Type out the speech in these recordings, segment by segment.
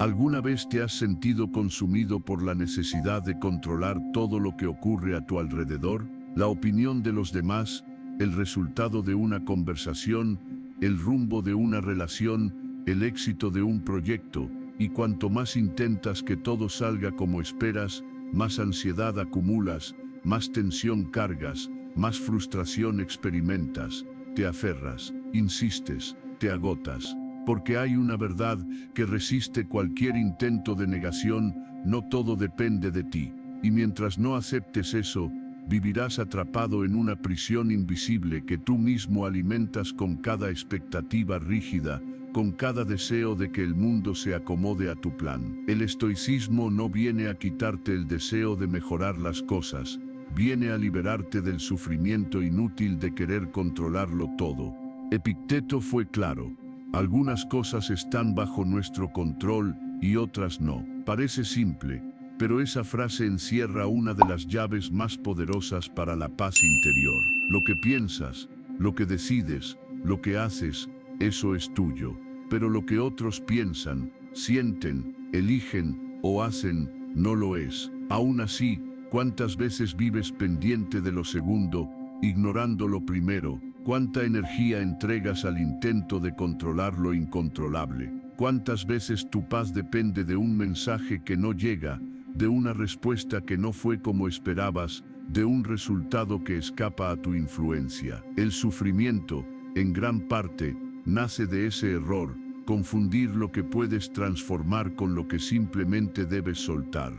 ¿Alguna vez te has sentido consumido por la necesidad de controlar todo lo que ocurre a tu alrededor? La opinión de los demás, el resultado de una conversación, el rumbo de una relación, el éxito de un proyecto, y cuanto más intentas que todo salga como esperas, más ansiedad acumulas, más tensión cargas, más frustración experimentas, te aferras, insistes, te agotas. Porque hay una verdad que resiste cualquier intento de negación: no todo depende de ti. Y mientras no aceptes eso, vivirás atrapado en una prisión invisible que tú mismo alimentas con cada expectativa rígida, con cada deseo de que el mundo se acomode a tu plan. El estoicismo no viene a quitarte el deseo de mejorar las cosas, viene a liberarte del sufrimiento inútil de querer controlarlo todo. Epicteto fue claro: algunas cosas están bajo nuestro control y otras no. Parece simple, pero esa frase encierra una de las llaves más poderosas para la paz interior. Lo que piensas, lo que decides, lo que haces, eso es tuyo. Pero lo que otros piensan, sienten, eligen o hacen, no lo es. Aún así, ¿cuántas veces vives pendiente de lo segundo, ignorando lo primero? ¿Cuánta energía entregas al intento de controlar lo incontrolable? ¿Cuántas veces tu paz depende de un mensaje que no llega, de una respuesta que no fue como esperabas, de un resultado que escapa a tu influencia? El sufrimiento, en gran parte, nace de ese error: confundir lo que puedes transformar con lo que simplemente debes soltar.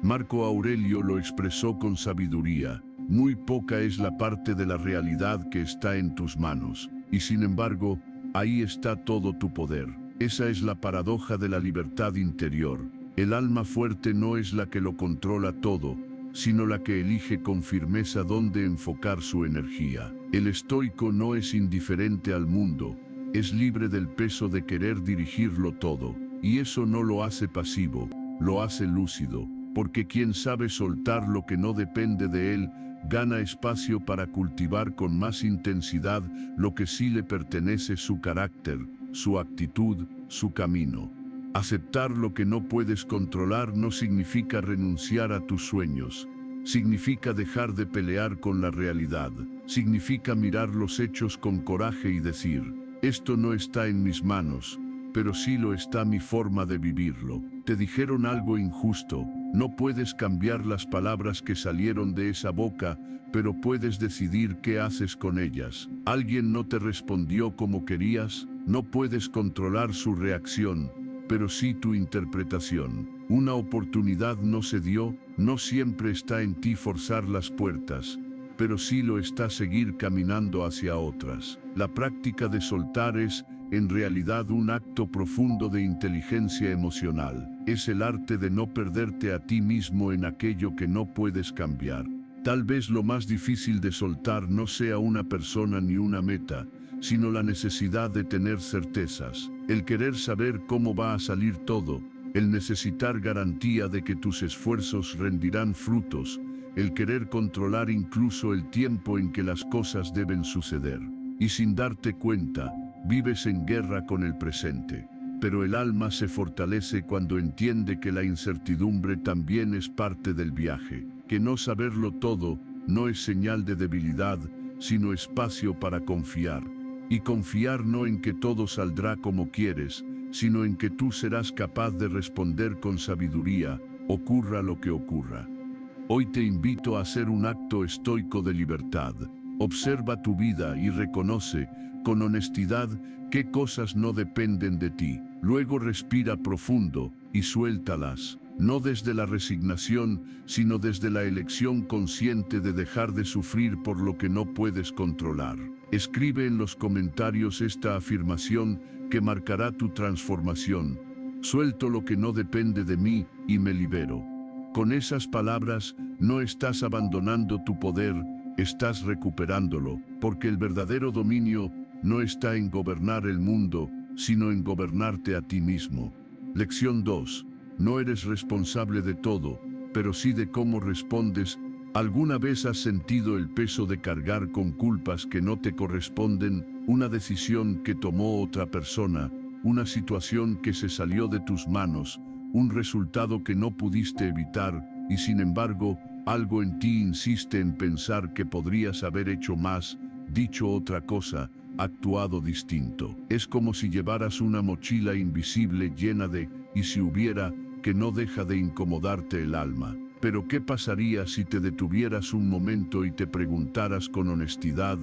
Marco Aurelio lo expresó con sabiduría: muy poca es la parte de la realidad que está en tus manos, y sin embargo, ahí está todo tu poder. Esa es la paradoja de la libertad interior. El alma fuerte no es la que lo controla todo, sino la que elige con firmeza dónde enfocar su energía. El estoico no es indiferente al mundo, es libre del peso de querer dirigirlo todo, y eso no lo hace pasivo, lo hace lúcido, porque quien sabe soltar lo que no depende de él, gana espacio para cultivar con más intensidad lo que sí le pertenece: su carácter, su actitud, su camino. Aceptar lo que no puedes controlar no significa renunciar a tus sueños. Significa dejar de pelear con la realidad. Significa mirar los hechos con coraje y decir: esto no está en mis manos, pero sí lo está mi forma de vivirlo. Te dijeron algo injusto, no puedes cambiar las palabras que salieron de esa boca, pero puedes decidir qué haces con ellas. Alguien no te respondió como querías, no puedes controlar su reacción, pero sí tu interpretación. Una oportunidad no se dio, no siempre está en ti forzar las puertas, pero sí lo está seguir caminando hacia otras. La práctica de soltar es, en realidad, un acto profundo de inteligencia emocional. Es el arte de no perderte a ti mismo en aquello que no puedes cambiar. Tal vez lo más difícil de soltar no sea una persona ni una meta, sino la necesidad de tener certezas, el querer saber cómo va a salir todo, el necesitar garantía de que tus esfuerzos rendirán frutos, el querer controlar incluso el tiempo en que las cosas deben suceder. Y sin darte cuenta, vives en guerra con el presente. Pero el alma se fortalece cuando entiende que la incertidumbre también es parte del viaje, que no saberlo todo no es señal de debilidad, sino espacio para confiar. Y confiar no en que todo saldrá como quieres, sino en que tú serás capaz de responder con sabiduría, ocurra lo que ocurra. Hoy te invito a hacer un acto estoico de libertad. Observa tu vida y reconoce, con honestidad, qué cosas no dependen de ti. Luego respira profundo y suéltalas, no desde la resignación, sino desde la elección consciente de dejar de sufrir por lo que no puedes controlar. Escribe en los comentarios esta afirmación que marcará tu transformación: suelto lo que no depende de mí y me libero. Con esas palabras, no estás abandonando tu poder, estás recuperándolo, porque el verdadero dominio no está en gobernar el mundo, sino en gobernarte a ti mismo. Lección 2. No eres responsable de todo, pero sí de cómo respondes. ¿Alguna vez has sentido el peso de cargar con culpas que no te corresponden, una decisión que tomó otra persona, una situación que se salió de tus manos, un resultado que no pudiste evitar, y sin embargo, algo en ti insiste en pensar que podrías haber hecho más, dicho otra cosa, actuado distinto. Es como si llevaras una mochila invisible llena de «y si hubiera», que no deja de incomodarte el alma. Pero ¿qué pasaría si te detuvieras un momento y te preguntaras con honestidad,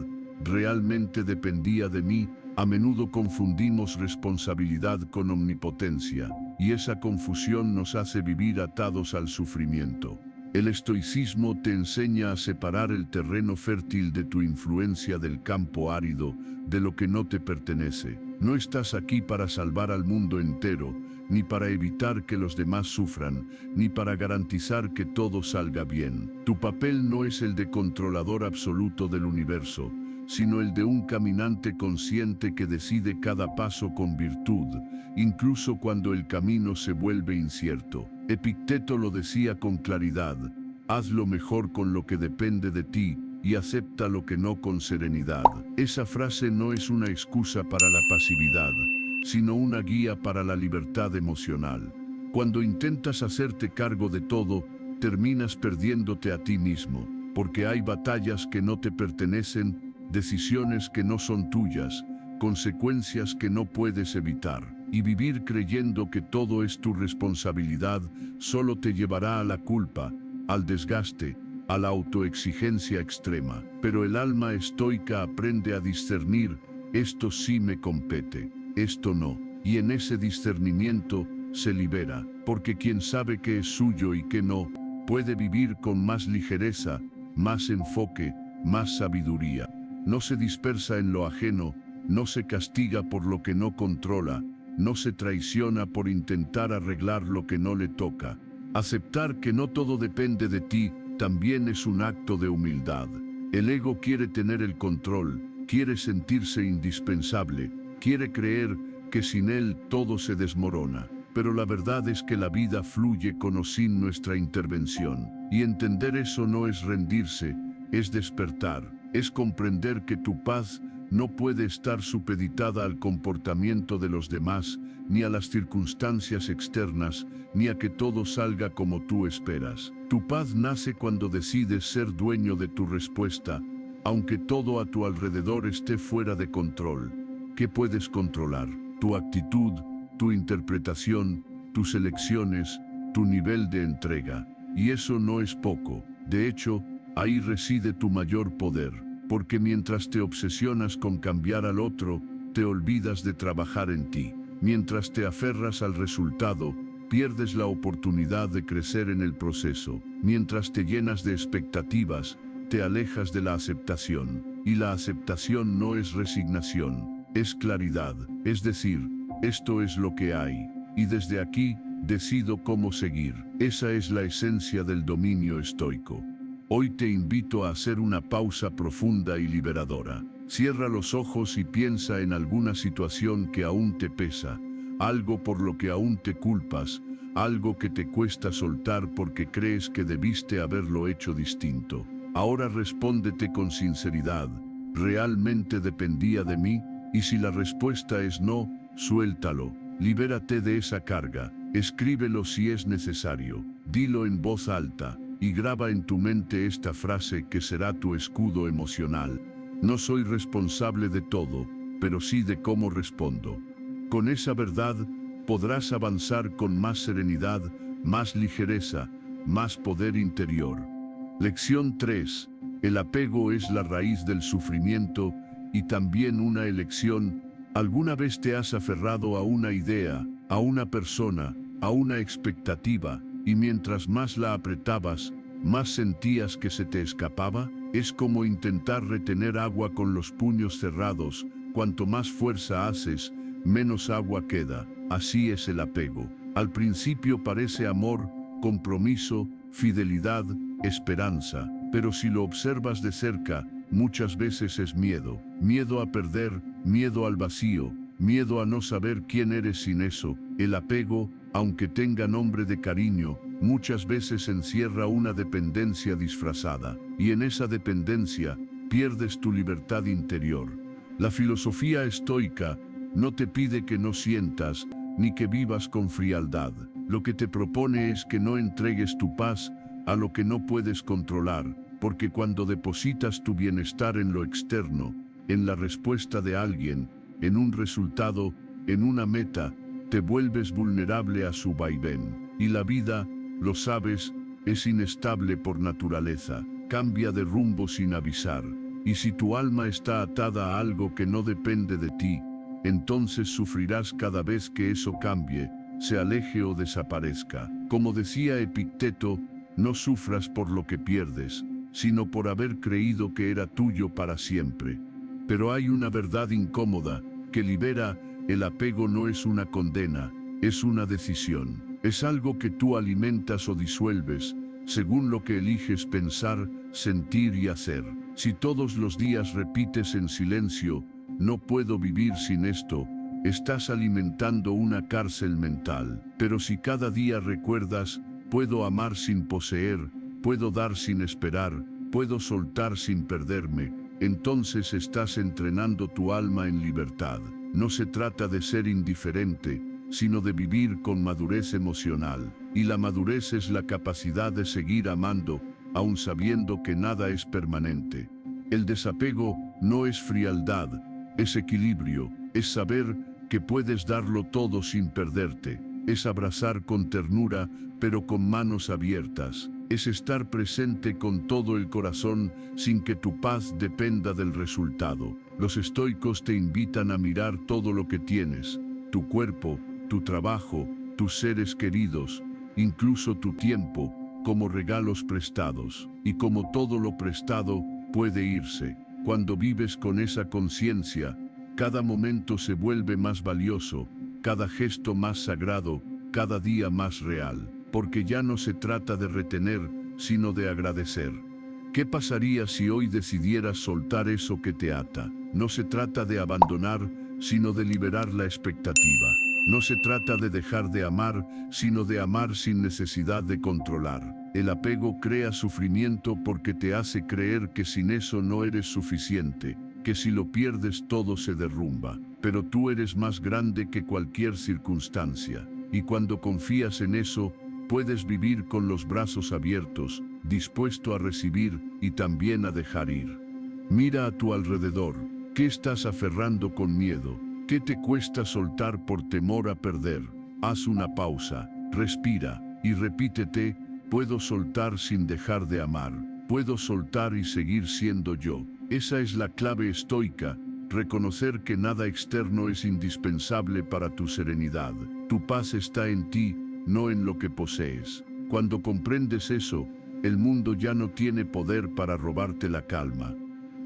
¿realmente dependía de mí? A menudo confundimos responsabilidad con omnipotencia, y esa confusión nos hace vivir atados al sufrimiento. El estoicismo te enseña a separar el terreno fértil de tu influencia del campo árido, de lo que no te pertenece. No estás aquí para salvar al mundo entero, ni para evitar que los demás sufran, ni para garantizar que todo salga bien. Tu papel no es el de controlador absoluto del universo, sino el de un caminante consciente que decide cada paso con virtud, incluso cuando el camino se vuelve incierto. Epicteto lo decía con claridad: haz lo mejor con lo que depende de ti y acepta lo que no con serenidad. Esa frase no es una excusa para la pasividad, sino una guía para la libertad emocional. Cuando intentas hacerte cargo de todo, terminas perdiéndote a ti mismo, porque hay batallas que no te pertenecen, decisiones que no son tuyas, consecuencias que no puedes evitar. Y vivir creyendo que todo es tu responsabilidad solo te llevará a la culpa, al desgaste, a la autoexigencia extrema. Pero el alma estoica aprende a discernir: esto sí me compete, esto no. Y en ese discernimiento se libera, porque quien sabe qué es suyo y qué no, puede vivir con más ligereza, más enfoque, más sabiduría. No se dispersa en lo ajeno, no se castiga por lo que no controla, no se traiciona por intentar arreglar lo que no le toca. Aceptar que no todo depende de ti también es un acto de humildad. El ego quiere tener el control, quiere sentirse indispensable, quiere creer que sin él todo se desmorona. Pero la verdad es que la vida fluye con o sin nuestra intervención. Y entender eso no es rendirse, es despertar, es comprender que tu paz no puede estar supeditada al comportamiento de los demás, ni a las circunstancias externas, ni a que todo salga como tú esperas. Tu paz nace cuando decides ser dueño de tu respuesta, aunque todo a tu alrededor esté fuera de control. ¿Qué puedes controlar? Tu actitud, tu interpretación, tus elecciones, tu nivel de entrega. Y eso no es poco. De hecho, ahí reside tu mayor poder. Porque mientras te obsesionas con cambiar al otro, te olvidas de trabajar en ti. Mientras te aferras al resultado, pierdes la oportunidad de crecer en el proceso. Mientras te llenas de expectativas, te alejas de la aceptación. Y la aceptación no es resignación, es claridad. Es decir, esto es lo que hay, y desde aquí decido cómo seguir. Esa es la esencia del dominio estoico. Hoy te invito a hacer una pausa profunda y liberadora. Cierra los ojos y piensa en alguna situación que aún te pesa, algo por lo que aún te culpas, algo que te cuesta soltar porque crees que debiste haberlo hecho distinto. Ahora respóndete con sinceridad: ¿realmente dependía de mí? Y si la respuesta es no, suéltalo, libérate de esa carga, escríbelo si es necesario, dilo en voz alta. Y graba en tu mente esta frase que será tu escudo emocional: no soy responsable de todo, pero sí de cómo respondo. Con esa verdad podrás avanzar con más serenidad, más ligereza, más poder interior. Lección 3. El apego es la raíz del sufrimiento y también una elección. ¿Alguna vez te has aferrado a una idea, a una persona, a una expectativa, y mientras más la apretabas, más sentías que se te escapaba? Es como intentar retener agua con los puños cerrados. Cuanto más fuerza haces, menos agua queda. Así es el apego. Al principio parece amor, compromiso, fidelidad, esperanza, pero si lo observas de cerca, muchas veces es miedo. Miedo a perder, miedo al vacío, miedo a no saber quién eres sin eso. El apego, aunque tenga nombre de cariño, muchas veces encierra una dependencia disfrazada, y en esa dependencia pierdes tu libertad interior. La filosofía estoica no te pide que no sientas, ni que vivas con frialdad. lo que te propone es que no entregues tu paz a lo que no puedes controlar, porque cuando depositas tu bienestar en lo externo, en la respuesta de alguien, en un resultado, en una meta, te vuelves vulnerable a su vaivén. Y la vida, lo sabes, es inestable por naturaleza, cambia de rumbo sin avisar. Y si tu alma está atada a algo que no depende de ti, entonces sufrirás cada vez que eso cambie, se aleje o desaparezca. Como decía Epicteto, no sufras por lo que pierdes, sino por haber creído que era tuyo para siempre. Pero hay una verdad incómoda, que libera: el apego no es una condena, es una decisión. Es algo que tú alimentas o disuelves, según lo que eliges pensar, sentir y hacer. Si todos los días repites en silencio, no puedo vivir sin esto, estás alimentando una cárcel mental. Pero si cada día recuerdas, puedo amar sin poseer, puedo dar sin esperar, puedo soltar sin perderme, entonces estás entrenando tu alma en libertad. No se trata de ser indiferente, sino de vivir con madurez emocional. Y la madurez es la capacidad de seguir amando, aun sabiendo que nada es permanente. El desapego no es frialdad, es equilibrio, es saber que puedes darlo todo sin perderte, es abrazar con ternura, pero con manos abiertas, es estar presente con todo el corazón sin que tu paz dependa del resultado. Los estoicos te invitan a mirar todo lo que tienes, tu cuerpo, tu trabajo, tus seres queridos, incluso tu tiempo, como regalos prestados. Y como todo lo prestado, puede irse. Cuando vives con esa conciencia, cada momento se vuelve más valioso, cada gesto más sagrado, cada día más real. Porque ya no se trata de retener, sino de agradecer. ¿Qué pasaría si hoy decidieras soltar eso que te ata? No se trata de abandonar, sino de liberar la expectativa. No se trata de dejar de amar, sino de amar sin necesidad de controlar. El apego crea sufrimiento porque te hace creer que sin eso no eres suficiente, que si lo pierdes todo se derrumba. Pero tú eres más grande que cualquier circunstancia. Y cuando confías en eso, puedes vivir con los brazos abiertos, dispuesto a recibir y también a dejar ir. Mira a tu alrededor. ¿Qué estás aferrando con miedo? ¿Qué te cuesta soltar por temor a perder? Haz una pausa, respira y repítete: puedo soltar sin dejar de amar. Puedo soltar y seguir siendo yo. Esa es la clave estoica, reconocer que nada externo es indispensable para tu serenidad. Tu paz está en ti, no en lo que posees. Cuando comprendes eso, el mundo ya no tiene poder para robarte la calma.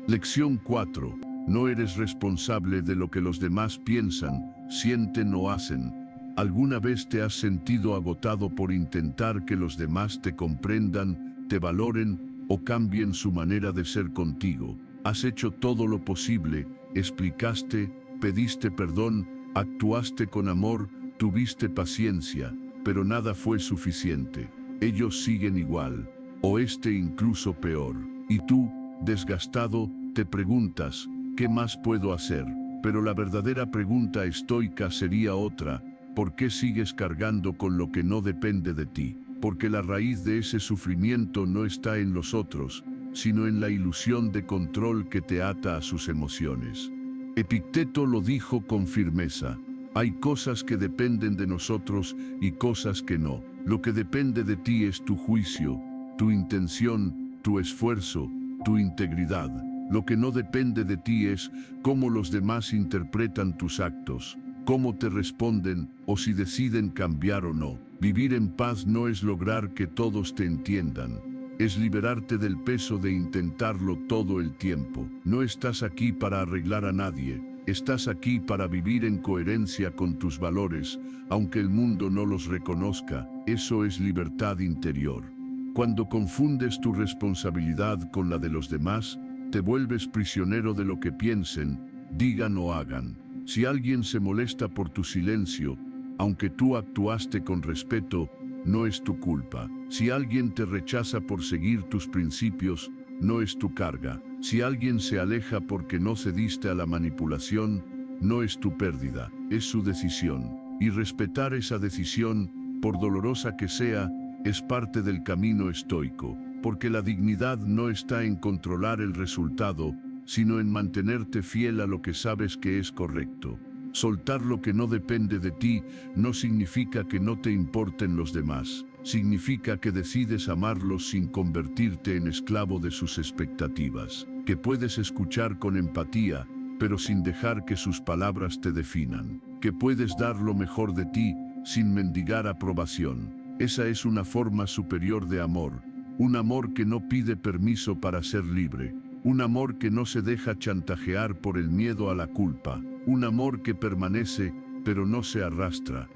Lección 4. No eres responsable de lo que los demás piensan, sienten o hacen. ¿Alguna vez te has sentido agotado por intentar que los demás te comprendan, te valoren o cambien su manera de ser contigo? Has hecho todo lo posible, explicaste, pediste perdón, actuaste con amor, tuviste paciencia, pero nada fue suficiente. Ellos siguen igual, o incluso peor. Y tú, desgastado, te preguntas: ¿qué más puedo hacer? Pero la verdadera pregunta estoica sería otra: ¿por qué sigues cargando con lo que no depende de ti? Porque la raíz de ese sufrimiento no está en los otros, sino en la ilusión de control que te ata a sus emociones. Epicteto lo dijo con firmeza: hay cosas que dependen de nosotros y cosas que no. Lo que depende de ti es tu juicio, tu intención, tu esfuerzo, tu integridad. Lo que no depende de ti es cómo los demás interpretan tus actos, cómo te responden o si deciden cambiar o no. Vivir en paz no es lograr que todos te entiendan, es liberarte del peso de intentarlo todo el tiempo. No estás aquí para arreglar a nadie, estás aquí para vivir en coherencia con tus valores, aunque el mundo no los reconozca. Eso es libertad interior. Cuando confundes tu responsabilidad con la de los demás, te vuelves prisionero de lo que piensen, digan o hagan. Si alguien se molesta por tu silencio, aunque tú actuaste con respeto, no es tu culpa. Si alguien te rechaza por seguir tus principios, no es tu carga. Si alguien se aleja porque no cediste a la manipulación, no es tu pérdida, es su decisión. Y respetar esa decisión por dolorosa que sea, es parte del camino estoico, porque la dignidad no está en controlar el resultado, sino en mantenerte fiel a lo que sabes que es correcto. Soltar lo que no depende de ti no significa que no te importen los demás. Significa que decides amarlos sin convertirte en esclavo de sus expectativas, que puedes escuchar con empatía, pero sin dejar que sus palabras te definan, que puedes dar lo mejor de ti sin mendigar aprobación. Esa es una forma superior de amor, un amor que no pide permiso para ser libre, un amor que no se deja chantajear por el miedo a la culpa, un amor que permanece pero no se arrastra.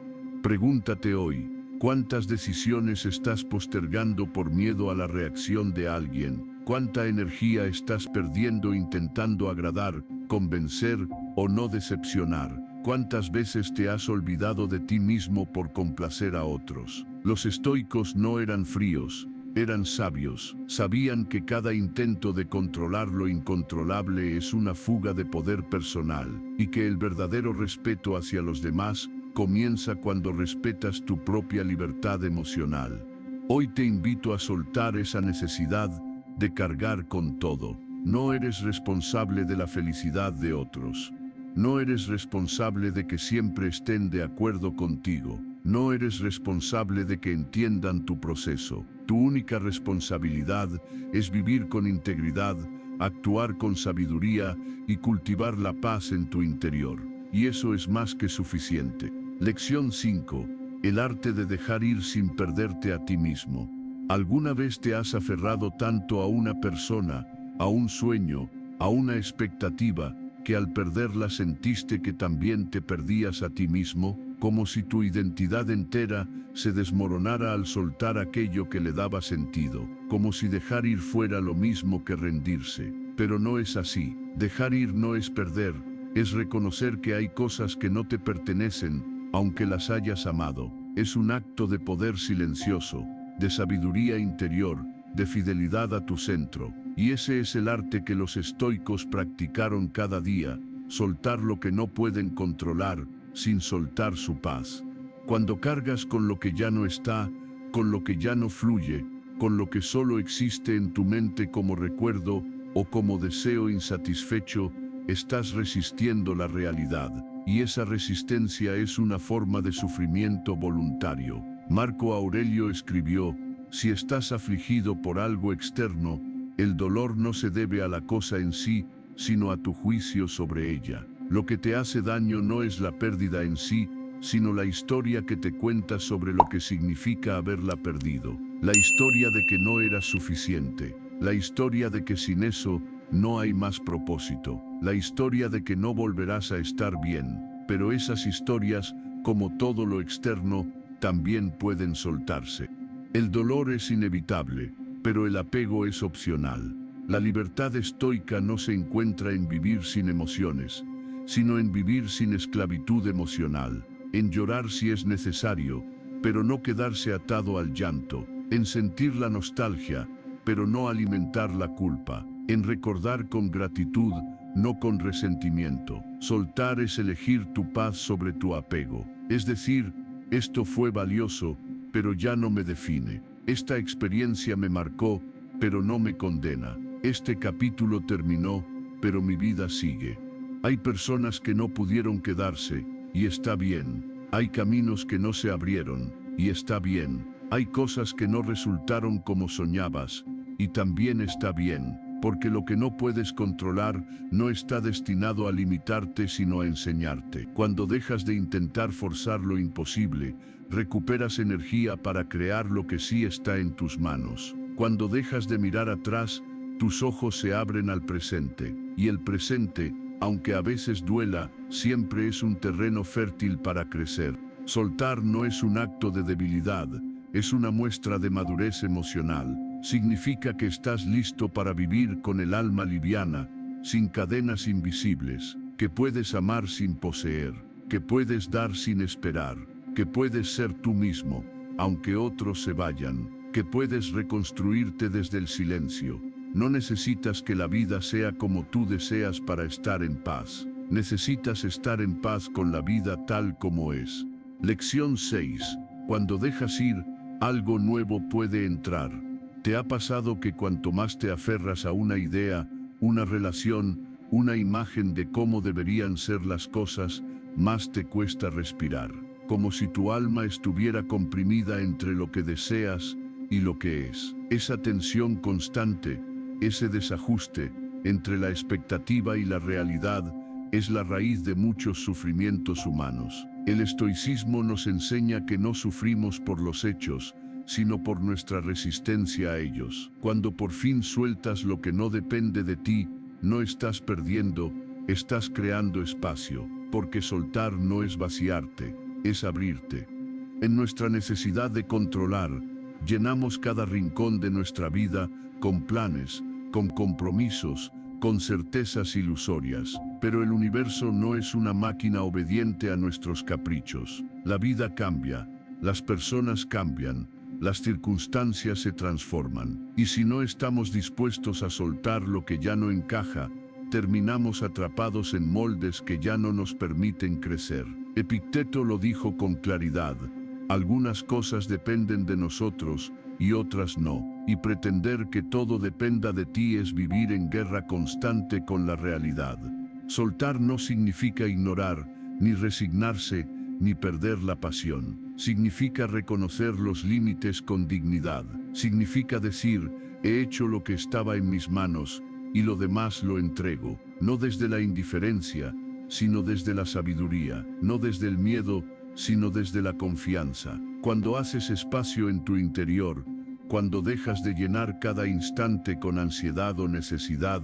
Pregúntate hoy, ¿cuántas decisiones estás postergando por miedo a la reacción de alguien? ¿Cuánta energía estás perdiendo intentando agradar, convencer o no decepcionar? ¿Cuántas veces te has olvidado de ti mismo por complacer a otros? Los estoicos no eran fríos, eran sabios. Sabían que cada intento de controlar lo incontrolable es una fuga de poder personal, y que el verdadero respeto hacia los demás comienza cuando respetas tu propia libertad emocional. Hoy te invito a soltar esa necesidad de cargar con todo. No eres responsable de la felicidad de otros. No eres responsable de que siempre estén de acuerdo contigo. No eres responsable de que entiendan tu proceso. Tu única responsabilidad es vivir con integridad, actuar con sabiduría y cultivar la paz en tu interior. Y eso es más que suficiente. Lección 5. El arte de dejar ir sin perderte a ti mismo. ¿Alguna vez te has aferrado tanto a una persona, a un sueño, a una expectativa, que al perderla sentiste que también te perdías a ti mismo, como si tu identidad entera se desmoronara al soltar aquello que le daba sentido, como si dejar ir fuera lo mismo que rendirse? Pero no es así. Dejar ir no es perder, es reconocer que hay cosas que no te pertenecen, aunque las hayas amado. Es un acto de poder silencioso, de sabiduría interior, de fidelidad a tu centro. Y ese es el arte que los estoicos practicaron cada día, soltar lo que no pueden controlar, sin soltar su paz. Cuando cargas con lo que ya no está, con lo que ya no fluye, con lo que solo existe en tu mente como recuerdo o como deseo insatisfecho, estás resistiendo la realidad. Y esa resistencia es una forma de sufrimiento voluntario. Marco Aurelio escribió: si estás afligido por algo externo, el dolor no se debe a la cosa en sí, sino a tu juicio sobre ella. Lo que te hace daño no es la pérdida en sí, sino la historia que te cuentas sobre lo que significa haberla perdido. La historia de que no eras suficiente. La historia de que sin eso no hay más propósito. La historia de que no volverás a estar bien. Pero esas historias, como todo lo externo, también pueden soltarse. El dolor es inevitable, pero el apego es opcional. La libertad estoica no se encuentra en vivir sin emociones, sino en vivir sin esclavitud emocional, en llorar si es necesario, pero no quedarse atado al llanto, en sentir la nostalgia, pero no alimentar la culpa, en recordar con gratitud, no con resentimiento. Soltar es elegir tu paz sobre tu apego, es decir, esto fue valioso, pero ya no me define. Esta experiencia me marcó, pero no me condena. Este capítulo terminó, pero mi vida sigue. Hay personas que no pudieron quedarse, y está bien. Hay caminos que no se abrieron, y está bien. Hay cosas que no resultaron como soñabas, y también está bien, porque lo que no puedes controlar no está destinado a limitarte sino a enseñarte. Cuando dejas de intentar forzar lo imposible, recuperas energía para crear lo que sí está en tus manos. Cuando dejas de mirar atrás, tus ojos se abren al presente, y el presente, aunque a veces duela, siempre es un terreno fértil para crecer. Soltar no es un acto de debilidad, es una muestra de madurez emocional. Significa que estás listo para vivir con el alma liviana, sin cadenas invisibles, que puedes amar sin poseer, que puedes dar sin esperar, que puedes ser tú mismo, aunque otros se vayan, que puedes reconstruirte desde el silencio. No necesitas que la vida sea como tú deseas para estar en paz. Necesitas estar en paz con la vida tal como es. Lección 6. Cuando dejas ir, algo nuevo puede entrar. ¿Te ha pasado que cuanto más te aferras a una idea, una relación, una imagen de cómo deberían ser las cosas, más te cuesta respirar? Como si tu alma estuviera comprimida entre lo que deseas y lo que es. Esa tensión constante, ese desajuste entre la expectativa y la realidad, es la raíz de muchos sufrimientos humanos. El estoicismo nos enseña que no sufrimos por los hechos, sino por nuestra resistencia a ellos. Cuando por fin sueltas lo que no depende de ti, no estás perdiendo, estás creando espacio, porque soltar no es vaciarte, es abrirte. En nuestra necesidad de controlar, llenamos cada rincón de nuestra vida con planes, con compromisos, con certezas ilusorias. Pero el universo no es una máquina obediente a nuestros caprichos. La vida cambia, las personas cambian, las circunstancias se transforman. Y si no estamos dispuestos a soltar lo que ya no encaja, terminamos atrapados en moldes que ya no nos permiten crecer. Epicteto lo dijo con claridad: algunas cosas dependen de nosotros y otras no, y pretender que todo dependa de ti es vivir en guerra constante con la realidad. Soltar no significa ignorar, ni resignarse, ni perder la pasión. Significa reconocer los límites con dignidad. Significa decir: he hecho lo que estaba en mis manos, y lo demás lo entrego. No desde la indiferencia, sino desde la sabiduría. No desde el miedo, sino desde la confianza. Cuando haces espacio en tu interior, cuando dejas de llenar cada instante con ansiedad o necesidad,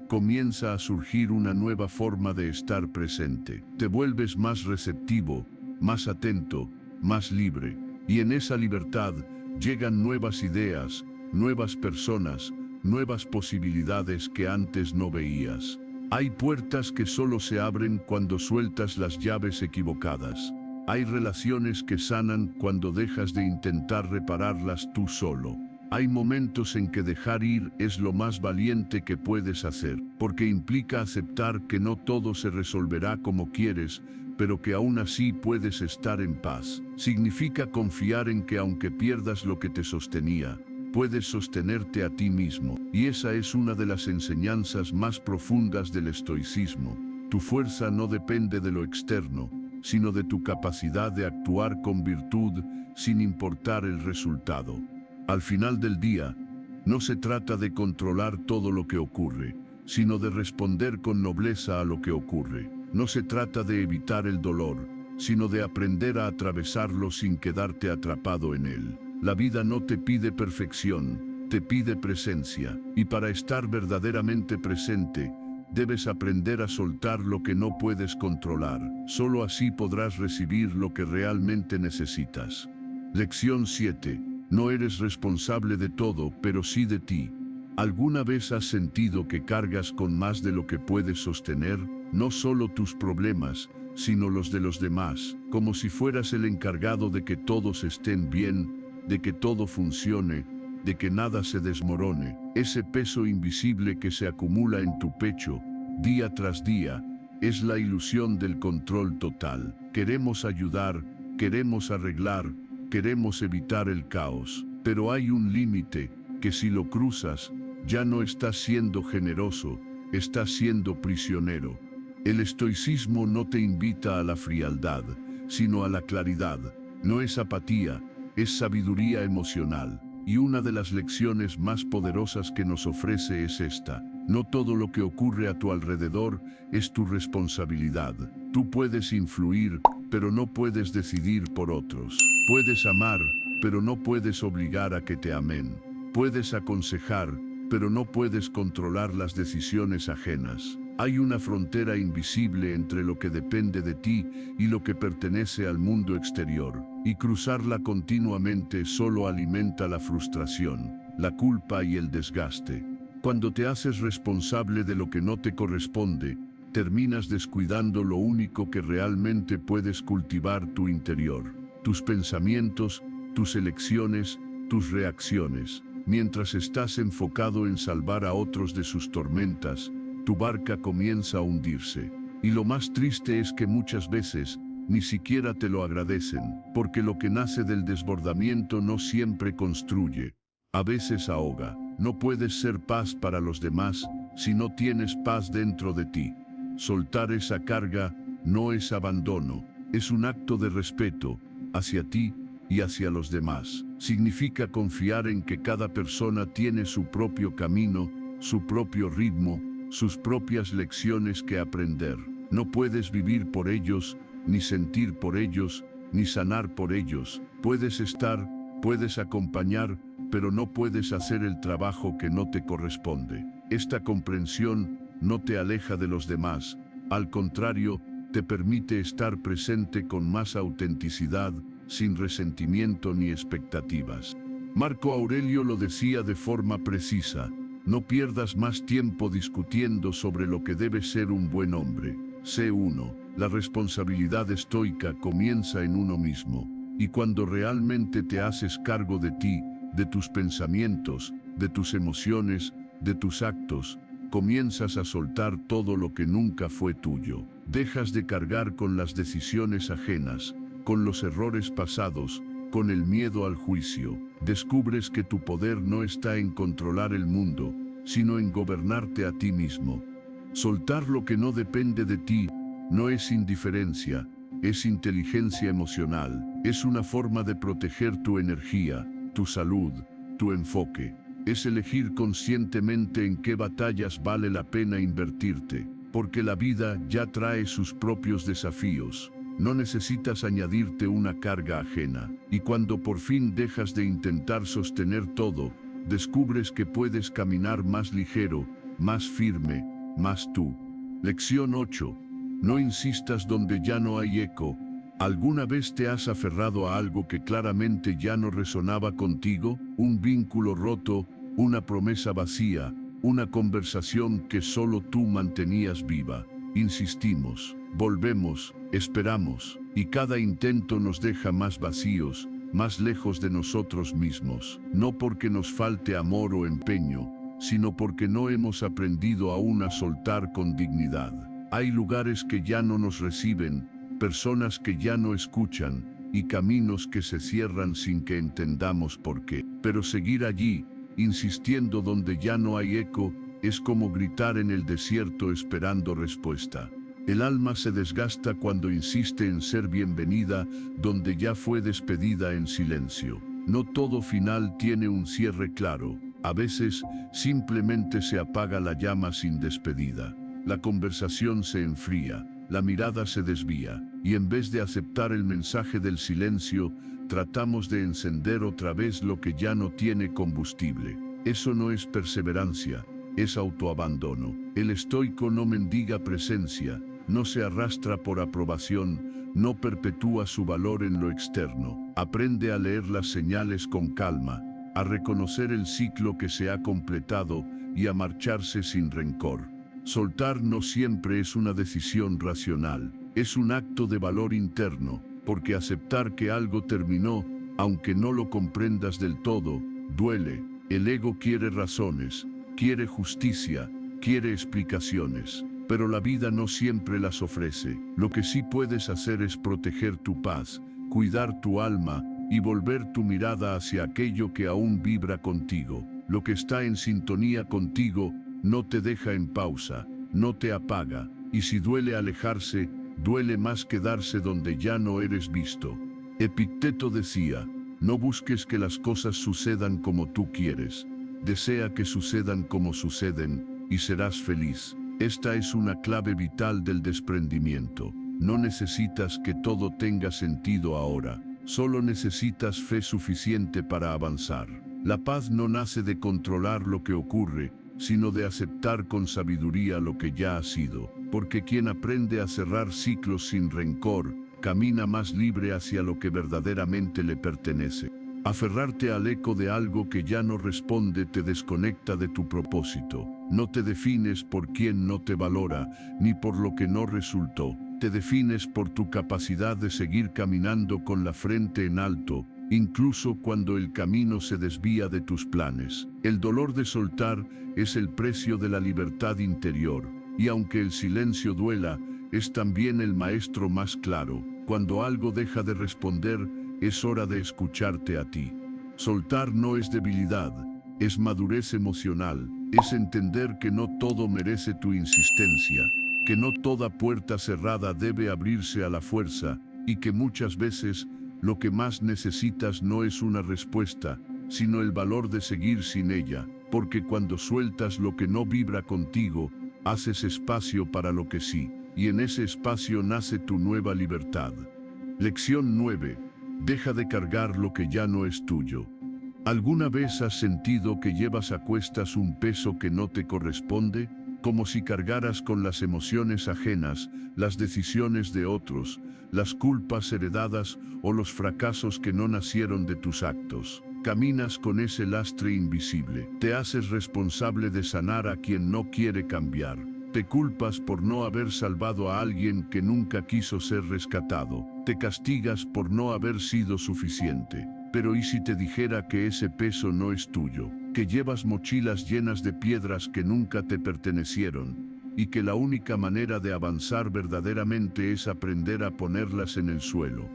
comienza a surgir una nueva forma de estar presente. Te vuelves más receptivo, más atento, más libre. Y en esa libertad llegan nuevas ideas, nuevas personas, nuevas posibilidades que antes no veías. Hay puertas que solo se abren cuando sueltas las llaves equivocadas. Hay relaciones que sanan cuando dejas de intentar repararlas tú solo. Hay momentos en que dejar ir es lo más valiente que puedes hacer, porque implica aceptar que no todo se resolverá como quieres, pero que aún así puedes estar en paz. Significa confiar en que aunque pierdas lo que te sostenía, puedes sostenerte a ti mismo. Y esa es una de las enseñanzas más profundas del estoicismo. Tu fuerza no depende de lo externo, sino de tu capacidad de actuar con virtud sin importar el resultado. Al final del día, no se trata de controlar todo lo que ocurre, sino de responder con nobleza a lo que ocurre. No se trata de evitar el dolor, sino de aprender a atravesarlo sin quedarte atrapado en él. La vida no te pide perfección, te pide presencia, y para estar verdaderamente presente, debes aprender a soltar lo que no puedes controlar. Solo así podrás recibir lo que realmente necesitas. Lección 7. No eres responsable de todo, pero sí de ti. ¿Alguna vez has sentido que cargas con más de lo que puedes sostener? No solo tus problemas, sino los de los demás, como si fueras el encargado de que todos estén bien, de que todo funcione, de que nada se desmorone. Ese peso invisible que se acumula en tu pecho, día tras día, es la ilusión del control total. Queremos ayudar, queremos arreglar, queremos evitar el caos, pero hay un límite que si lo cruzas, ya no estás siendo generoso, estás siendo prisionero. El estoicismo no te invita a la frialdad, sino a la claridad. No es apatía, es sabiduría emocional. Y una de las lecciones más poderosas que nos ofrece es esta: no todo lo que ocurre a tu alrededor es tu responsabilidad. Tú puedes influir, pero no puedes decidir por otros. Puedes amar, pero no puedes obligar a que te amen. Puedes aconsejar, pero no puedes controlar las decisiones ajenas. Hay una frontera invisible entre lo que depende de ti y lo que pertenece al mundo exterior, y cruzarla continuamente solo alimenta la frustración, la culpa y el desgaste. Cuando te haces responsable de lo que no te corresponde, terminas descuidando lo único que realmente puedes cultivar: tu interior, tus pensamientos, tus elecciones, tus reacciones. Mientras estás enfocado en salvar a otros de sus tormentas, tu barca comienza a hundirse. Y lo más triste es que muchas veces ni siquiera te lo agradecen, porque lo que nace del desbordamiento no siempre construye, a veces ahoga. No puedes ser paz para los demás si no tienes paz dentro de ti. Soltar esa carga no es abandono, es un acto de respeto hacia ti y hacia los demás. Significa confiar en que cada persona tiene su propio camino, su propio ritmo, sus propias lecciones que aprender. No puedes vivir por ellos, ni sentir por ellos, ni sanar por ellos. Puedes estar, puedes acompañar, pero no puedes hacer el trabajo que no te corresponde. Esta comprensión no te aleja de los demás, al contrario, te permite estar presente con más autenticidad, sin resentimiento ni expectativas. Marco Aurelio lo decía de forma precisa: no pierdas más tiempo discutiendo sobre lo que debe ser un buen hombre. Sé uno. La responsabilidad estoica comienza en uno mismo, y cuando realmente te haces cargo de ti, de tus pensamientos, de tus emociones, de tus actos, comienzas a soltar todo lo que nunca fue tuyo. Dejas de cargar con las decisiones ajenas, con los errores pasados, con el miedo al juicio. Descubres que tu poder no está en controlar el mundo, sino en gobernarte a ti mismo. Soltar lo que no depende de ti no es indiferencia, es inteligencia emocional. Es una forma de proteger tu energía, tu salud, tu enfoque. Es elegir conscientemente en qué batallas vale la pena invertirte, porque la vida ya trae sus propios desafíos. No necesitas añadirte una carga ajena, y cuando por fin dejas de intentar sostener todo, descubres que puedes caminar más ligero, más firme, más tú. Lección 8. No insistas donde ya no hay eco. ¿Alguna vez te has aferrado a algo que claramente ya no resonaba contigo? Un vínculo roto, una promesa vacía, una conversación que solo tú mantenías viva. Insistimos, volvemos, esperamos, y cada intento nos deja más vacíos, más lejos de nosotros mismos. No porque nos falte amor o empeño, sino porque no hemos aprendido aún a soltar con dignidad. Hay lugares que ya no nos reciben, personas que ya no escuchan, y caminos que se cierran sin que entendamos por qué. Pero seguir allí, insistiendo donde ya no hay eco, es como gritar en el desierto esperando respuesta. El alma se desgasta cuando insiste en ser bienvenida donde ya fue despedida en silencio. No todo final tiene un cierre claro. A veces, simplemente se apaga la llama sin despedida. La conversación se enfría, la mirada se desvía, y en vez de aceptar el mensaje del silencio, tratamos de encender otra vez lo que ya no tiene combustible. Eso no es perseverancia, es autoabandono. El estoico no mendiga presencia, no se arrastra por aprobación, no perpetúa su valor en lo externo. Aprende a leer las señales con calma, a reconocer el ciclo que se ha completado y a marcharse sin rencor. Soltar no siempre es una decisión racional, es un acto de valor interno, porque aceptar que algo terminó, aunque no lo comprendas del todo, duele. El ego quiere razones, quiere justicia, quiere explicaciones, pero la vida no siempre las ofrece. Lo que sí puedes hacer es proteger tu paz, cuidar tu alma y volver tu mirada hacia aquello que aún vibra contigo. Lo que está en sintonía contigo no te deja en pausa, no te apaga, y si duele alejarse, duele más quedarse donde ya no eres visto. Epicteto decía: no busques que las cosas sucedan como tú quieres, desea que sucedan como suceden, y serás feliz. Esta es una clave vital del desprendimiento. No necesitas que todo tenga sentido ahora, solo necesitas fe suficiente para avanzar. La paz no nace de controlar lo que ocurre, sino de aceptar con sabiduría lo que ya ha sido, porque quien aprende a cerrar ciclos sin rencor, camina más libre hacia lo que verdaderamente le pertenece. Aferrarte al eco de algo que ya no responde te desconecta de tu propósito. No te defines por quien no te valora, ni por lo que no resultó. Te defines por tu capacidad de seguir caminando con la frente en alto, incluso cuando el camino se desvía de tus planes. El dolor de soltar es el precio de la libertad interior, y aunque el silencio duela, es también el maestro más claro. Cuando algo deja de responder, es hora de escucharte a ti. Soltar no es debilidad, es madurez emocional, es entender que no todo merece tu insistencia, que no toda puerta cerrada debe abrirse a la fuerza y que muchas veces lo que más necesitas no es una respuesta, sino el valor de seguir sin ella, porque cuando sueltas lo que no vibra contigo, haces espacio para lo que sí, y en ese espacio nace tu nueva libertad. Lección 9. Deja de cargar lo que ya no es tuyo. ¿Alguna vez has sentido que llevas a cuestas un peso que no te corresponde? Como si cargaras con las emociones ajenas, las decisiones de otros, las culpas heredadas o los fracasos que no nacieron de tus actos. Caminas con ese lastre invisible. Te haces responsable de sanar a quien no quiere cambiar. Te culpas por no haber salvado a alguien que nunca quiso ser rescatado. Te castigas por no haber sido suficiente. Pero ¿y si te dijera que ese peso no es tuyo? Que llevas mochilas llenas de piedras que nunca te pertenecieron, y que la única manera de avanzar verdaderamente es aprender a ponerlas en el suelo.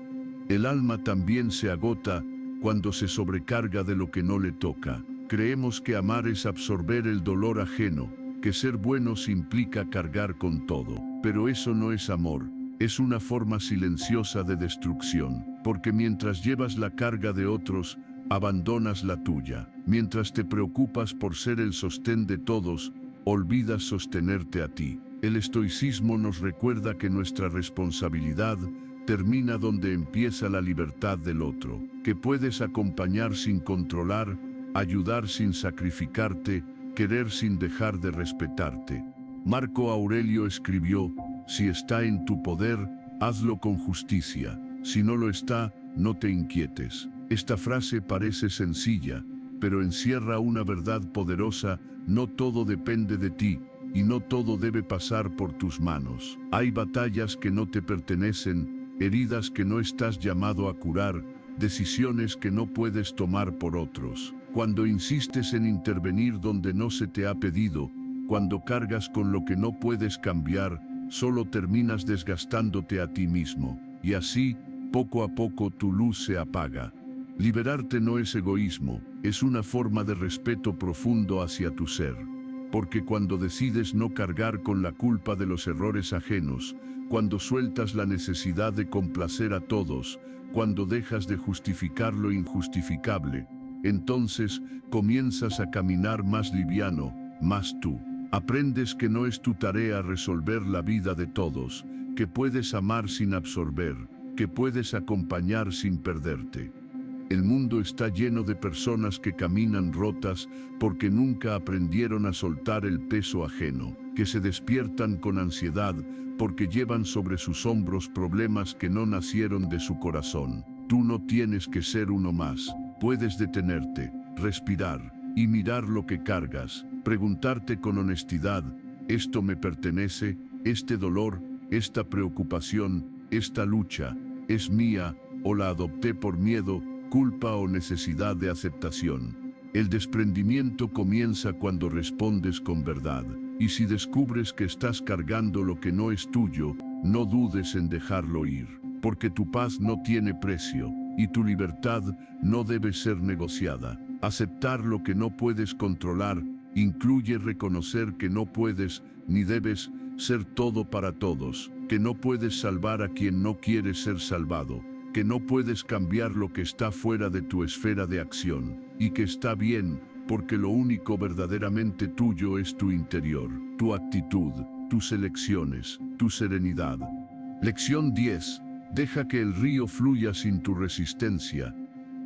El alma también se agota cuando se sobrecarga de lo que no le toca. Creemos que amar es absorber el dolor ajeno, que ser buenos implica cargar con todo. Pero eso no es amor, es una forma silenciosa de destrucción, porque mientras llevas la carga de otros, abandonas la tuya. Mientras te preocupas por ser el sostén de todos, olvidas sostenerte a ti. El estoicismo nos recuerda que nuestra responsabilidad termina donde empieza la libertad del otro, que puedes acompañar sin controlar, ayudar sin sacrificarte, querer sin dejar de respetarte. Marco Aurelio escribió: si está en tu poder, hazlo con justicia. Si no lo está, no te inquietes. Esta frase parece sencilla, pero encierra una verdad poderosa: no todo depende de ti, y no todo debe pasar por tus manos. Hay batallas que no te pertenecen, heridas que no estás llamado a curar, decisiones que no puedes tomar por otros. Cuando insistes en intervenir donde no se te ha pedido, cuando cargas con lo que no puedes cambiar, solo terminas desgastándote a ti mismo. Y así, poco a poco tu luz se apaga. Liberarte no es egoísmo, es una forma de respeto profundo hacia tu ser. Porque cuando decides no cargar con la culpa de los errores ajenos, cuando sueltas la necesidad de complacer a todos, cuando dejas de justificar lo injustificable, entonces comienzas a caminar más liviano, más tú. Aprendes que no es tu tarea resolver la vida de todos, que puedes amar sin absorber, que puedes acompañar sin perderte. El mundo está lleno de personas que caminan rotas porque nunca aprendieron a soltar el peso ajeno, que se despiertan con ansiedad porque llevan sobre sus hombros problemas que no nacieron de su corazón. Tú no tienes que ser uno más. Puedes detenerte, respirar y mirar lo que cargas, preguntarte con honestidad: ¿esto me pertenece? ¿Este dolor, esta preocupación, esta lucha, es mía o la adopté por miedo, culpa o necesidad de aceptación? El desprendimiento comienza cuando respondes con verdad. Y si descubres que estás cargando lo que no es tuyo, no dudes en dejarlo ir, porque tu paz no tiene precio y tu libertad no debe ser negociada. Aceptar lo que no puedes controlar incluye reconocer que no puedes ni debes ser todo para todos, que no puedes salvar a quien no quiere ser salvado, que no puedes cambiar lo que está fuera de tu esfera de acción, y que está bien, porque lo único verdaderamente tuyo es tu interior, tu actitud, tus elecciones, tu serenidad. Lección 10. Deja que el río fluya sin tu resistencia.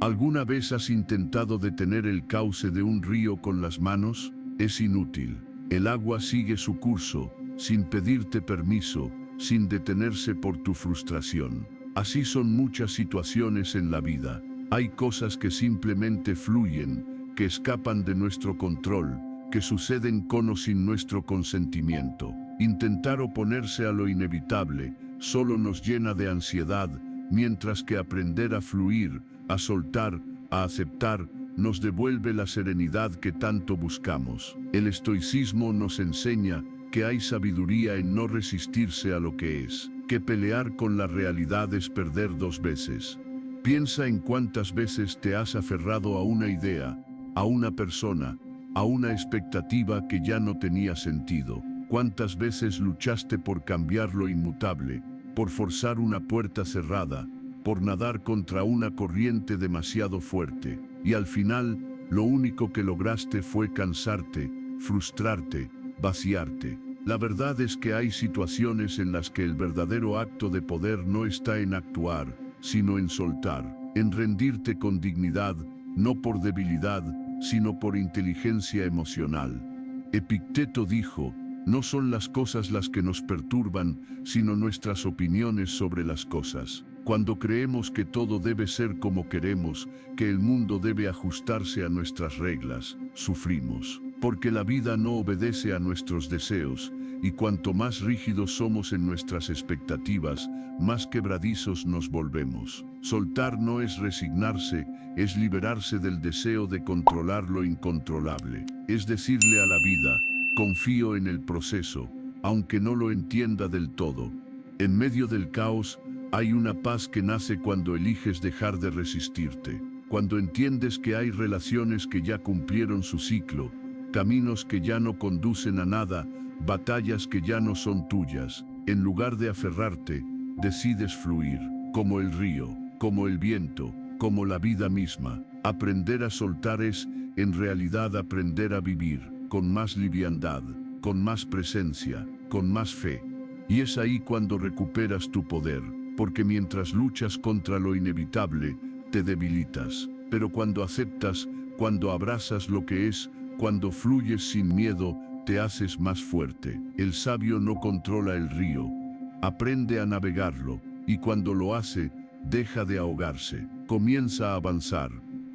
¿Alguna vez has intentado detener el cauce de un río con las manos? Es inútil. El agua sigue su curso, sin pedirte permiso, sin detenerse por tu frustración. Así son muchas situaciones en la vida. Hay cosas que simplemente fluyen, que escapan de nuestro control, que suceden con o sin nuestro consentimiento. Intentar oponerse a lo inevitable solo nos llena de ansiedad, mientras que aprender a fluir, a soltar, a aceptar, nos devuelve la serenidad que tanto buscamos. El estoicismo nos enseña que hay sabiduría en no resistirse a lo que es, que pelear con la realidad es perder dos veces. Piensa en cuántas veces te has aferrado a una idea, a una persona, a una expectativa que ya no tenía sentido. Cuántas veces luchaste por cambiar lo inmutable, por forzar una puerta cerrada, por nadar contra una corriente demasiado fuerte. Y al final, lo único que lograste fue cansarte, frustrarte, vaciarte. La verdad es que hay situaciones en las que el verdadero acto de poder no está en actuar, sino en soltar, en rendirte con dignidad, no por debilidad, sino por inteligencia emocional. Epicteto dijo: no son las cosas las que nos perturban, sino nuestras opiniones sobre las cosas. Cuando creemos que todo debe ser como queremos, que el mundo debe ajustarse a nuestras reglas, sufrimos. Porque la vida no obedece a nuestros deseos, y cuanto más rígidos somos en nuestras expectativas, más quebradizos nos volvemos. Soltar no es resignarse, es liberarse del deseo de controlar lo incontrolable. Es decirle a la vida: confío en el proceso, aunque no lo entienda del todo. En medio del caos, hay una paz que nace cuando eliges dejar de resistirte. Cuando entiendes que hay relaciones que ya cumplieron su ciclo, caminos que ya no conducen a nada, batallas que ya no son tuyas. En lugar de aferrarte, decides fluir, como el río, como el viento, como la vida misma. Aprender a soltar es, en realidad, aprender a vivir, con más liviandad, con más presencia, con más fe. Y es ahí cuando recuperas tu poder, porque mientras luchas contra lo inevitable, te debilitas. Pero cuando aceptas, cuando abrazas lo que es, cuando fluyes sin miedo, te haces más fuerte. El sabio no controla el río, aprende a navegarlo, y cuando lo hace, deja de ahogarse, comienza a avanzar.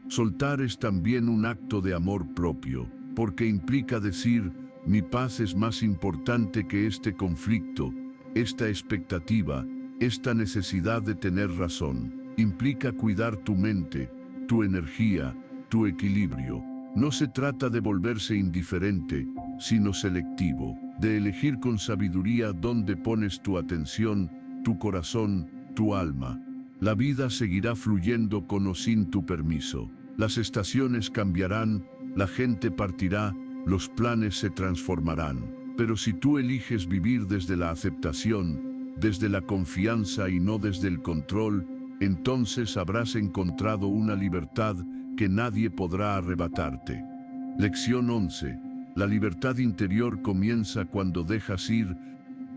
Soltar es también un acto de amor propio, porque implica decir: mi paz es más importante que este conflicto, esta expectativa, esta necesidad de tener razón. Implica cuidar tu mente, tu energía, tu equilibrio. No se trata de volverse indiferente, sino selectivo, de elegir con sabiduría dónde pones tu atención, tu corazón, tu alma. La vida seguirá fluyendo con o sin tu permiso. Las estaciones cambiarán, la gente partirá, los planes se transformarán. Pero si tú eliges vivir desde la aceptación, desde la confianza y no desde el control, entonces habrás encontrado una libertad que nadie podrá arrebatarte. Lección 11. La libertad interior comienza cuando dejas ir.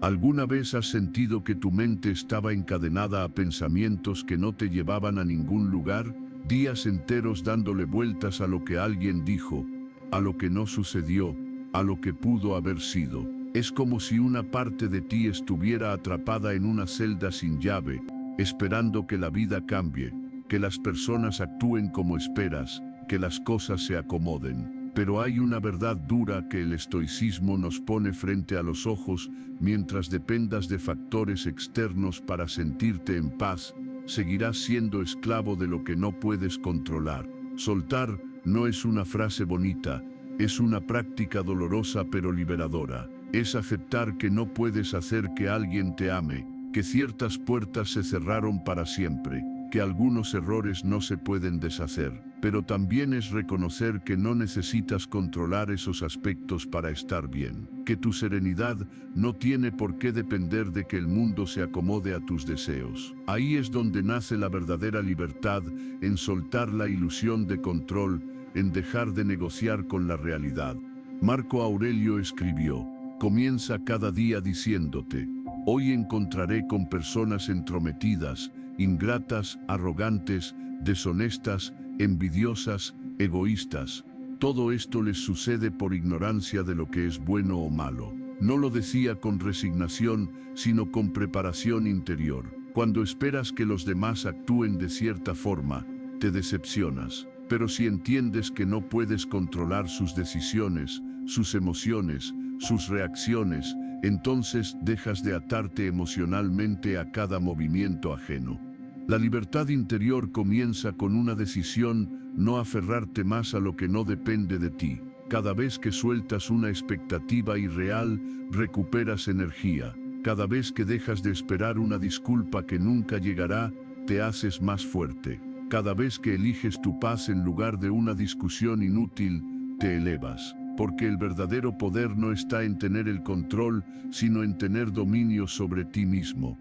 ¿Alguna vez has sentido que tu mente estaba encadenada a pensamientos que no te llevaban a ningún lugar? Días enteros dándole vueltas a lo que alguien dijo, a lo que no sucedió, a lo que pudo haber sido. Es como si una parte de ti estuviera atrapada en una celda sin llave, esperando que la vida cambie, que las personas actúen como esperas, que las cosas se acomoden. Pero hay una verdad dura que el estoicismo nos pone frente a los ojos: mientras dependas de factores externos para sentirte en paz, seguirás siendo esclavo de lo que no puedes controlar. Soltar no es una frase bonita, es una práctica dolorosa pero liberadora. Es aceptar que no puedes hacer que alguien te ame, que ciertas puertas se cerraron para siempre, que algunos errores no se pueden deshacer. Pero también es reconocer que no necesitas controlar esos aspectos para estar bien, que tu serenidad no tiene por qué depender de que el mundo se acomode a tus deseos. Ahí es donde nace la verdadera libertad, en soltar la ilusión de control, en dejar de negociar con la realidad. Marco Aurelio escribió: comienza cada día diciéndote: hoy encontraré con personas entrometidas, ingratas, arrogantes, deshonestas, envidiosas, egoístas. Todo esto les sucede por ignorancia de lo que es bueno o malo. No lo decía con resignación, sino con preparación interior. Cuando esperas que los demás actúen de cierta forma, te decepcionas. Pero si entiendes que no puedes controlar sus decisiones, sus emociones, sus reacciones, entonces dejas de atarte emocionalmente a cada movimiento ajeno. La libertad interior comienza con una decisión: no aferrarte más a lo que no depende de ti. Cada vez que sueltas una expectativa irreal, recuperas energía. Cada vez que dejas de esperar una disculpa que nunca llegará, te haces más fuerte. Cada vez que eliges tu paz en lugar de una discusión inútil, te elevas. Porque el verdadero poder no está en tener el control, sino en tener dominio sobre ti mismo.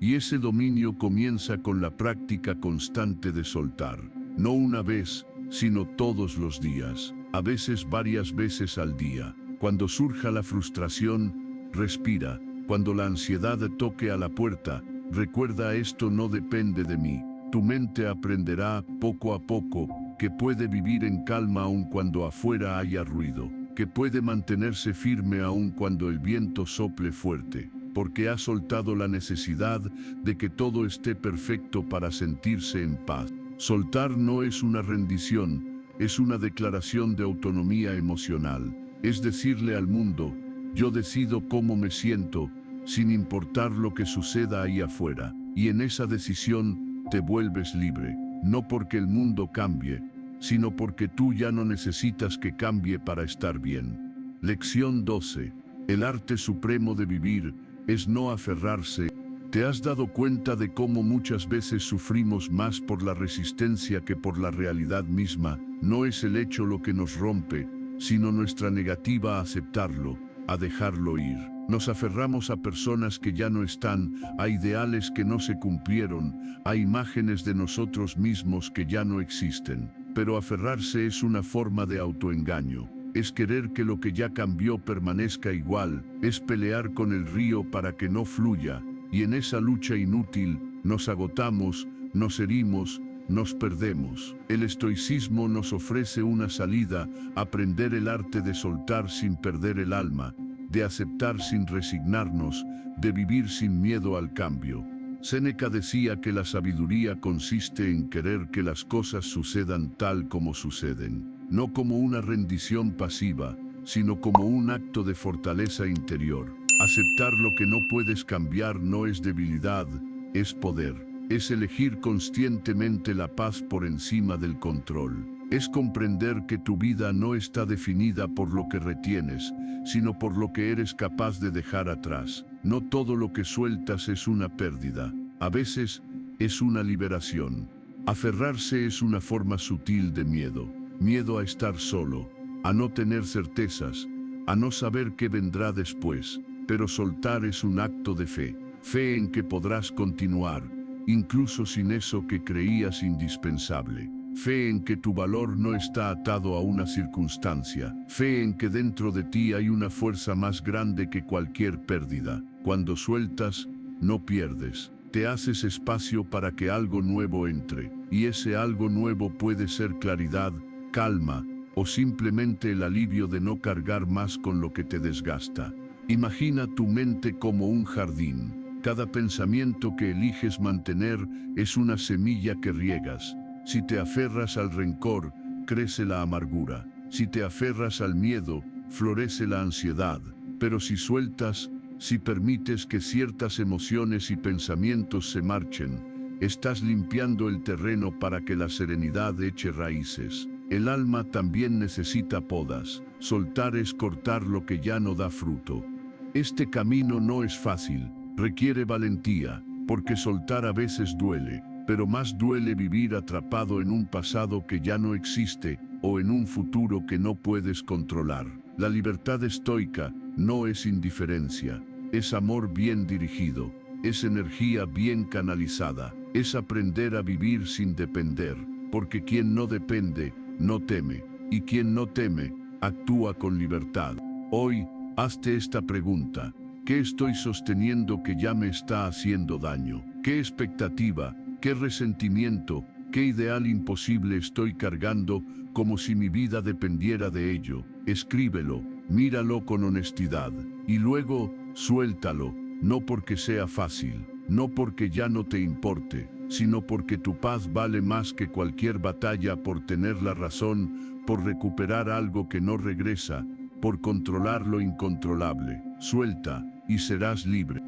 Y ese dominio comienza con la práctica constante de soltar. No una vez, sino todos los días. A veces varias veces al día. Cuando surja la frustración, respira. Cuando la ansiedad toque a la puerta, recuerda: esto no depende de mí. Tu mente aprenderá, poco a poco, que puede vivir en calma aun cuando afuera haya ruido, que puede mantenerse firme aun cuando el viento sople fuerte, porque ha soltado la necesidad de que todo esté perfecto para sentirse en paz. Soltar no es una rendición, es una declaración de autonomía emocional. Es decirle al mundo: yo decido cómo me siento, sin importar lo que suceda ahí afuera. Y en esa decisión te vuelves libre, no porque el mundo cambie, sino porque tú ya no necesitas que cambie para estar bien. Lección 12. El arte supremo de vivir es no aferrarse. ¿Te has dado cuenta de cómo muchas veces sufrimos más por la resistencia que por la realidad misma? No es el hecho lo que nos rompe, sino nuestra negativa a aceptarlo, a dejarlo ir. Nos aferramos a personas que ya no están, a ideales que no se cumplieron, a imágenes de nosotros mismos que ya no existen. Pero aferrarse es una forma de autoengaño. Es querer que lo que ya cambió permanezca igual, es pelear con el río para que no fluya, y en esa lucha inútil nos agotamos, nos herimos, nos perdemos. El estoicismo nos ofrece una salida: aprender el arte de soltar sin perder el alma, de aceptar sin resignarnos, de vivir sin miedo al cambio. Séneca decía que la sabiduría consiste en querer que las cosas sucedan tal como suceden, no como una rendición pasiva, sino como un acto de fortaleza interior. Aceptar lo que no puedes cambiar no es debilidad, es poder. Es elegir conscientemente la paz por encima del control. Es comprender que tu vida no está definida por lo que retienes, sino por lo que eres capaz de dejar atrás. No todo lo que sueltas es una pérdida. A veces es una liberación. Aferrarse es una forma sutil de miedo. Miedo a estar solo, a no tener certezas, a no saber qué vendrá después. Pero soltar es un acto de fe. Fe en que podrás continuar, incluso sin eso que creías indispensable. Fe en que tu valor no está atado a una circunstancia. Fe en que dentro de ti hay una fuerza más grande que cualquier pérdida. Cuando sueltas, no pierdes. Te haces espacio para que algo nuevo entre. Y ese algo nuevo puede ser claridad, calma, o simplemente el alivio de no cargar más con lo que te desgasta. Imagina tu mente como un jardín. Cada pensamiento que eliges mantener es una semilla que riegas. Si te aferras al rencor, crece la amargura. Si te aferras al miedo, florece la ansiedad. Pero si sueltas, si permites que ciertas emociones y pensamientos se marchen, estás limpiando el terreno para que la serenidad eche raíces. El alma también necesita podas. Soltar es cortar lo que ya no da fruto. Este camino no es fácil. Requiere valentía, porque soltar a veces duele, pero más duele vivir atrapado en un pasado que ya no existe o en un futuro que no puedes controlar. La libertad estoica no es indiferencia, es amor bien dirigido, es energía bien canalizada, es aprender a vivir sin depender, porque quien no depende, no teme, y quien no teme, actúa con libertad. Hoy, hazte esta pregunta: ¿qué estoy sosteniendo que ya me está haciendo daño? ¿Qué expectativa, qué resentimiento, qué ideal imposible estoy cargando como si mi vida dependiera de ello? Escríbelo, míralo con honestidad y luego suéltalo, no porque sea fácil, no porque ya no te importe, sino porque tu paz vale más que cualquier batalla por tener la razón, por recuperar algo que no regresa, por controlar lo incontrolable. Suelta y serás libre.